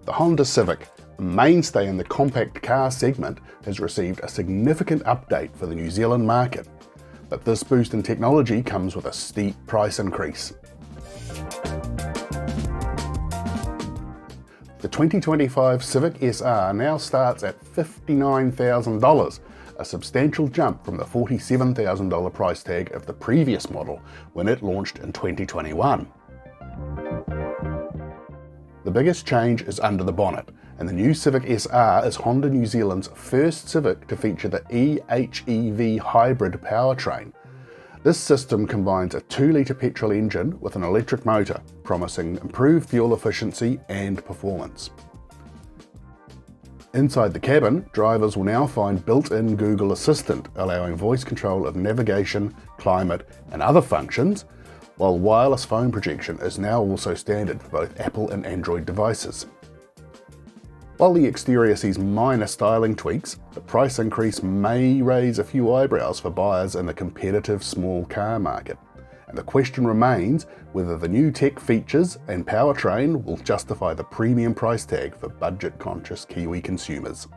The Honda Civic, a mainstay in the compact car segment, has received a significant update for the New Zealand market, but this boost in technology comes with a steep price increase. The 2025 Civic SR now starts at $59,000, a substantial jump from the $47,000 price tag of the previous model when it launched in 2021. The biggest change is under the bonnet, and the new Civic SR is Honda New Zealand's first Civic to feature the eHEV hybrid powertrain. This system combines a 2-litre petrol engine with an electric motor, promising improved fuel efficiency and performance. Inside the cabin, drivers will now find built-in Google Assistant, allowing voice control of navigation, climate and other functions, while wireless phone projection is now also standard for both Apple and Android devices. While the exterior sees minor styling tweaks, the price increase may raise a few eyebrows for buyers in the competitive small car market, and the question remains whether the new tech features and powertrain will justify the premium price tag for budget-conscious Kiwi consumers.